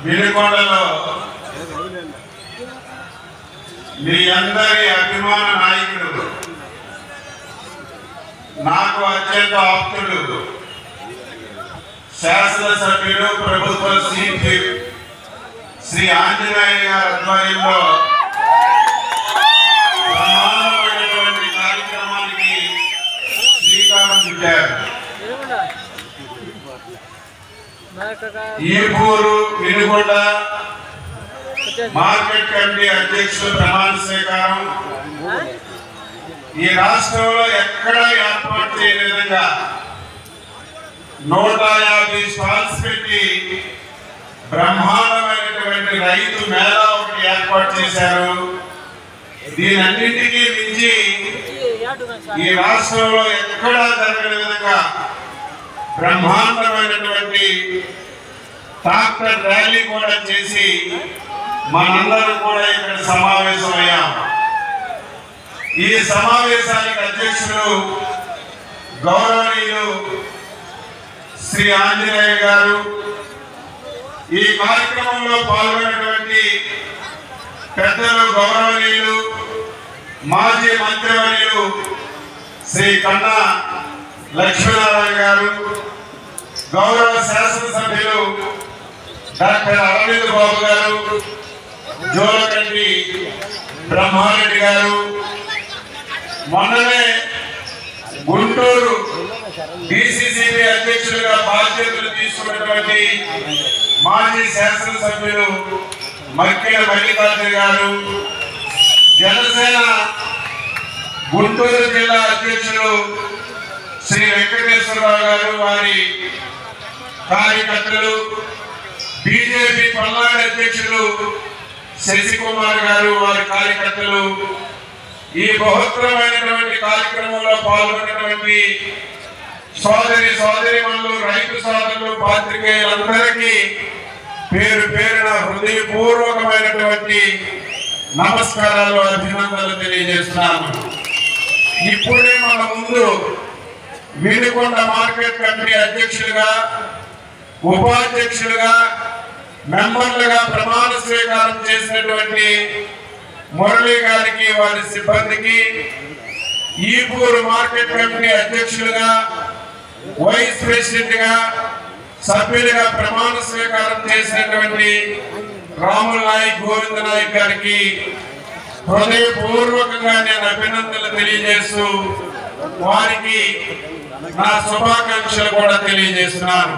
వినుకొండలో మీ అందరి అభిమాన నాయకుడు, నాకు అత్యంత ఆప్తుడు, శాసనసభ్యుడు, ప్రభుత్వ సీఎం శ్రీ ఆంజనేయ గారి ఆధ్వర్యంలో ప్రమాణమైనటువంటి కార్యక్రమానికి శ్రీకారం చుట్టారు. ఈపూరు వినుకొండ మార్కెట్ కమిటీ అధ్యక్షుడు ప్రమాణ స్వీకారం ఈ రాష్ట్రంలో ఎక్కడా ఏర్పాటు చేయని విధంగా 150 స్టాల్స్ పెట్టి బ్రహ్మాండమైనటువంటి రైతు మేళా ఒకటి ఏర్పాటు చేశారు. దీనన్నింటికీ మించి ఈ రాష్ట్రంలో ఎక్కడా జరగని విధంగా బ్రహ్మాండమైనటువంటి ట్రాక్టర్ ర్యాలీ కూడా చేసి మనందరం కూడా ఇక్కడ సమావేశమయ్యాం. ఈ సమావేశానికి అధ్యక్షుడు గౌరవనీయులు శ్రీ ఆంజనేయ గారు, ఈ కార్యక్రమంలో పాల్గొన్నటువంటి పెద్దలు గౌరవనీయులు మాజీ మంత్రివర్యులు శ్రీ కన్నా లక్ష్మీనారాయణ గారు, గౌరవ శాసనసభ్యులు డాక్టర్ అరవింద్ బాబు గారు, జోలకంటి బ్రహ్మారెడ్డి గారు, మొన్ననే గుంటూరు డిసిసిబి అధ్యక్షులుగా బాధ్యతలు తీసుకున్నటువంటి మాజీ శాసనసభ్యులు మక్కిల మల్లికార్జున గారు, జనసేన గుంటూరు జిల్లా అధ్యక్షులు శ్రీ వెంకటేశ్వరరావు గారు, వారి కార్యకర్తలు, బీజేపీ పల్నాడు అధ్యక్షులు శశికుమార్ గారు, వారి కార్యకర్తలు, ఈ బృహత్తరమైనటువంటి కార్యక్రమంలో పాల్గొన్నటువంటి సోదరిమణులు, రైతు సోదరులు, పాత్రికేయులందరికీ పేరు పేరున హృదయపూర్వకమైనటువంటి నమస్కారాలు, అభినందనలు తెలియజేస్తున్నాను. ఇప్పుడే మన ముందు వినుకొండ మార్కెట్ కమిటీ అధ్యక్షులుగా, ఉపాధ్యక్షులుగా, మెంబర్లుగా ప్రమాణ స్వీకారం చేసినటువంటి మురళి గారికి, వారి సిబ్బందికి, ఈపూరు మార్కెట్ కమిటీ అధ్యక్షులుగా, వైస్ ప్రెసిడెంట్ గా, సభ్యులుగా ప్రమాణ స్వీకారం చేసినటువంటి రాముల నాయక్, గోవింద నాయక్ గారికి హృదయపూర్వకంగా నేను అభినందనలు తెలియజేస్తూ వారికి నా శుభాకాంక్షలు కూడా తెలియజేస్తున్నాను.